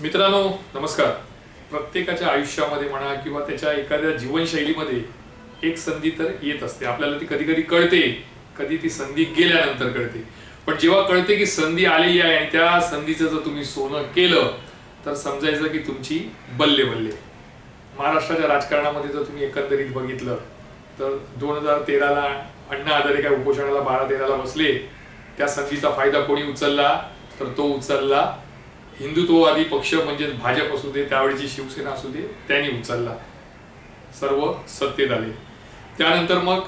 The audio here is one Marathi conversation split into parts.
मित्रांनो नमस्कार. प्रत्येकाच्या आयुष्यामध्ये म्हणा किंवा त्याच्या एखाद्या जीवनशैलीमध्ये एक संधी तर येत असते. आपल्याला ती कधी कधी कळते, कधी ती संधी गेल्यानंतर कळते. पण जेव्हा कळते की संधी आलेली आहे आणि त्या संधीचं जर तुम्ही सोनं केलं तर समजायचं की तुमची बल्ले बल्ले. महाराष्ट्राच्या राजकारणामध्ये जर तुम्ही एकंदरीत बघितलं तर 2013ला अण्णा हजारे काय उपोषणाला 12-13ला बसले. त्या संधीचा फायदा कोणी उचलला तर तो उचलला हिंदुत्ववादी पक्ष म्हणजे भाजप असू दे, त्यावेळची शिवसेना असू दे, त्यांनी उचलला. सर्व सत्तेत आले. त्यानंतर मग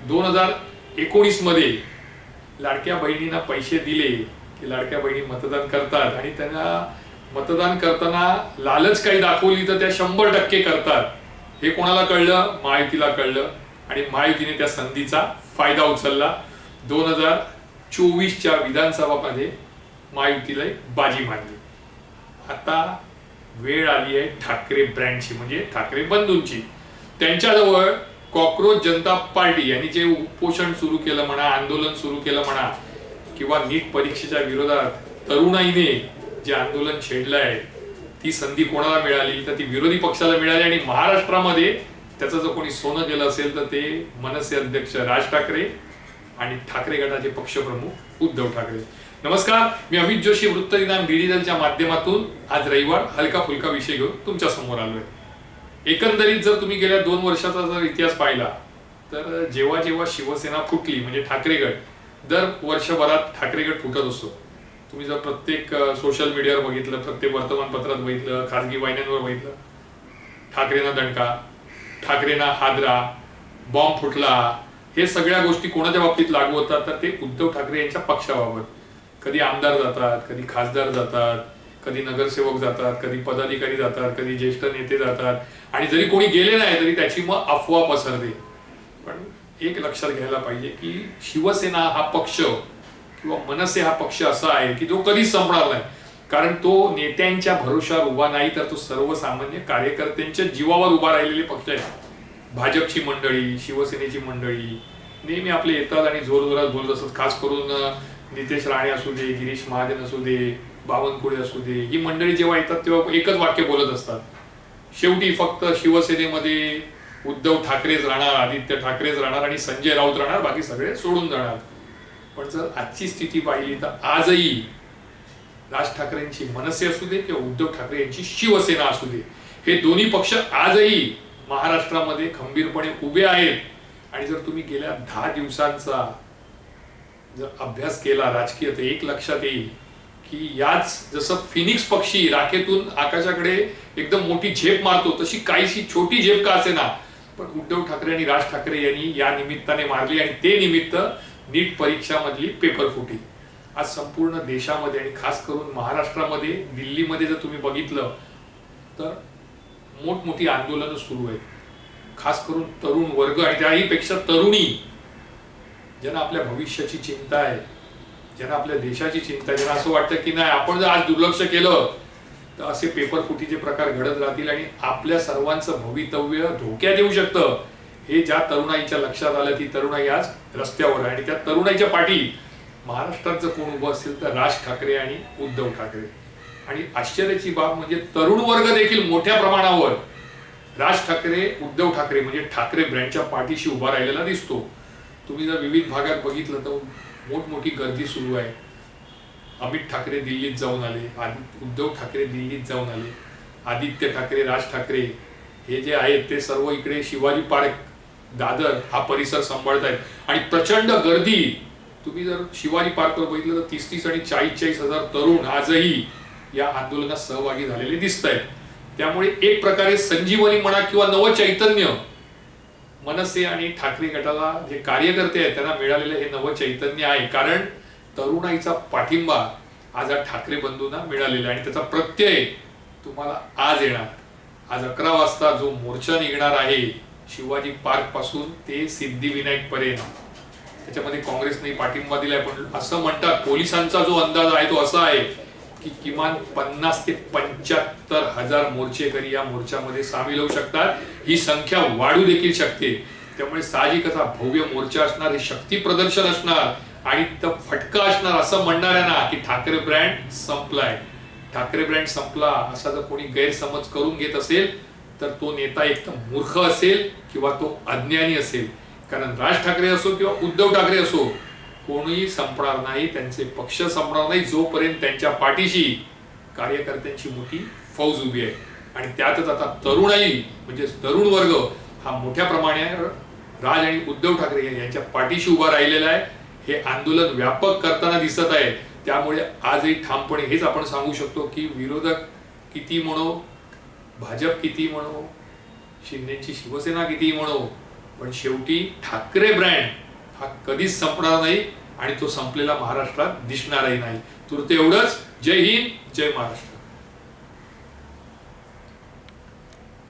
2019 मध्ये लाडक्या बहिणींना पैसे दिले की लाडक्या बहिणी मतदान करतात आणि त्यांना मतदान करताना लालच काही दाखवली तर त्या 100% करतात. हे कोणाला कळलं? महायुतीला कळलं आणि महायुतीने त्या संधीचा फायदा उचलला. 2024च्या विधानसभामध्ये महायुतीला बाजी मारली. आता वेळ आली आहे ठाकरे ब्रँडची, म्हणजे ठाकरे बंधूंची. त्यांच्याजवळ कॉक्रोच जनता पार्टी यांनी जे उपोषण सुरू केलं म्हणा, आंदोलन सुरू केलं म्हणा, किंवा नीट परीक्षेच्या विरोधात तरुणाईने जे आंदोलन छेडलंय, ती संधी कोणाला मिळाली तर ती विरोधी पक्षाला मिळाली. आणि महाराष्ट्रामध्ये त्याचं जर कोणी सोनं केलं असेल तर ते मनसे अध्यक्ष राज ठाकरे आणि ठाकरे गटाचे पक्षप्रमुख उद्धव ठाकरे. नमस्कार, मी अमित जोशी, वृत्तनिदान बीडीएलच्या माध्यमातून आज रविवार हलका फुलका विषय घेऊन तुमच्या समोर आलोय. एकंदरीत जर तुम्ही गेल्या 2 वर्षाचा जर इतिहास पाहिला तर जेव्हा जेव्हा शिवसेना फुटली म्हणजे ठाकरे गट दर वर्षभरात ठाकरे गट फुटत असतो. तुम्ही जर प्रत्येक सोशल मीडियावर बघितलं, प्रत्येक वर्तमानपत्रात बघितलं, खासगी वाहिन्यांवर बघितलं, ठाकरेंना दणका, ठाकरेंना हादरा, बॉम्ब फुटला, हे सगळ्या गोष्टी कोणाच्या बाबतीत लागू होतात तर ते उद्धव ठाकरे यांच्या पक्षाबाबत. कधी आमदार जातात, कधी खासदार जातात, कधी नगरसेवक जातात, कधी पदाधिकारी जातात, कधी ज्येष्ठ नेते जातात आणि जरी कोणी गेले नाही तरी त्याची मग अफवा पसरते. पण एक लक्षात घ्यायला पाहिजे की शिवसेना हा पक्ष किंवा मनसे हा पक्ष असा आहे की जो कधीच संपणार नाही. कारण तो नेत्यांच्या भरोशावर उभा नाही तर तो सर्वसामान्य कार्यकर्त्यांच्या जीवावर उभा राहिलेले पक्ष आहे. भाजपची मंडळी, शिवसेनेची मंडळी नेहमी आपले येतात आणि जोरजोरात बोलत असतात. खास करून नितेश राणे असू दे, गिरीश महाजन असू दे, बावनकुळे असू दे, ही मंडळी जेव्हा येतात तेव्हा एकच वाक्य बोलत असतात, शेवटी फक्त शिवसेनेमध्ये उद्धव ठाकरेच राहणार, आदित्य ठाकरेच राहणार आणि संजय राऊत राहणार, बाकी सगळे सोडून जाणार. पण जर आजची स्थिती पाहिली तर आजही राज ठाकरेंची मनसे असू दे किंवा उद्धव ठाकरे यांची शिवसेना असू दे, हे दोन्ही पक्ष आजही महाराष्ट्रामध्ये खंबीरपणे उभे आहेत. आणि जर तुम्ही गेल्या 10 दिवसांचा जर अभ्यास केला राजकीय तर एक लक्षात येईल की याच जसं फिनिक्स पक्षी राखेतून आकाशाकडे एकदम मोठी झेप मारतो तशी काहीशी छोटी झेप का असेना पण उद्धव ठाकरे आणि राज ठाकरे यांनी या निमित्ताने मारली. आणि ते निमित्त नीट परीक्षा मधली पेपर फुटी. आज संपूर्ण देशामध्ये आणि खास करून महाराष्ट्रामध्ये, दिल्लीमध्ये जर तुम्ही बघितलं तर मोठमोठी आंदोलनं सुरू आहेत. खास करून तरुण वर्ग आणि त्याही पेक्षा तरुणी, ज्यांना आपल्या भविष्याची चिंता आहे, ज्यांना आपल्या देशाची चिंता आहे, ज्यांना असं वाटतं की नाही आपण जर आज दुर्लक्ष केलं तर असे पेपर फुटीचे प्रकार घडत राहतील आणि आपल्या सर्वांचं भवितव्य धोक्यात येऊ शकतं. हे ज्या तरुणाईच्या लक्षात आलं ती तरुणाई आज रस्त्यावर आहे. आणि त्या तरुणाईच्या पाठी महाराष्ट्रात जर कोण उभं असेल तर राज ठाकरे आणि उद्धव ठाकरे. आणि आश्चर्याची बाब म्हणजे तरुण वर्ग देखील मोठ्या प्रमाणावर राज ठाकरे, उद्धव ठाकरे म्हणजे ठाकरे ब्रँडच्या पाठीशी उभा राहिलेला दिसतो. तुम्ही जर विविध भागात बघितलं तर मोठमोठी गर्दी सुरू आहे. अमित ठाकरे दिल्लीत जाऊन आले, उद्धव ठाकरे दिल्लीत जाऊन आले, आदित्य ठाकरे, राज ठाकरे हे जे आहेत ते सर्व इकडे शिवाजी पार्क, दादर हा परिसर सांभाळत आहेत. आणि प्रचंड गर्दी. तुम्ही जर शिवाजी पार्कवर बघितलं तर 30 आणि 40 हजार तरुण आजही या आंदोलनात सहभागी झालेले दिसत आहेत. त्यामुळे एक प्रकारे संजीवनी म्हणा किंवा नवचैतन्य मनसे आणि ठाकरे गटाला जे कार्यकर्ते आहेत त्यांना मिळालेलं हे नवचैतन्य आहे. कारण तरुणाईचा पाठिंबा आज ठाकरे बंधूंना मिळालेला आहे आणि त्याचा प्रत्यय तुम्हाला आज येणार. आज 11 वाजता जो मोर्चा निघणार आहे शिवाजी पार्क पासून ते सिद्धिविनायक पर्यंत, त्याच्यामध्ये काँग्रेसने पाठिंबा दिलाय. पण असं म्हणतात, पोलिसांचा जो अंदाज आहे तो असा आहे की किमान 50 ते 75 हजार मोर्चेकरी या मोर्चामध्ये सामील होऊ शकतात. ही संख्या वाढू देखील शकते. त्यामुळे साहजिकच हा भव्य मोर्चा असणार, हे शक्ती प्रदर्शन असणार आणि फटका असणार असं म्हणणाऱ्यांना की ठाकरे ब्रँड संपलाय. ठाकरे ब्रँड संपला असा जर कोणी गैरसमज करून घेत असेल तर तो नेता एक तर मूर्ख असेल किंवा तो अज्ञानी असेल. कारण राज ठाकरे असो किंवा उद्धव ठाकरे असो कोणीही संपणार नाही, त्यांचे पक्ष संपणार नाही जोपर्यंत त्यांच्या पाठीशी कार्यकर्त्यांची मोठी फौज उभी आहे. आणि त्यातच आता तरुणाई म्हणजे तरुण वर्ग हा मोठ्या प्रमाणावर राज आणि उद्धव ठाकरे यांच्या पाठीशी उभा राहिलेला आहे. हे आंदोलन व्यापक करताना दिसत आहे. त्यामुळे आजही ठामपणे हेच आपण सांगू शकतो की विरोधक किती म्हणो, भाजप किती म्हणो, शिंदेची शिवसेना किती म्हणो, पण शेवटी ठाकरे ब्रँड हा कधीच संपणार नाही आणि तो संपलेला महाराष्ट्रात दिसणारही नाही. तुर्ते एवढंच. जय हिंद, जय महाराष्ट्र.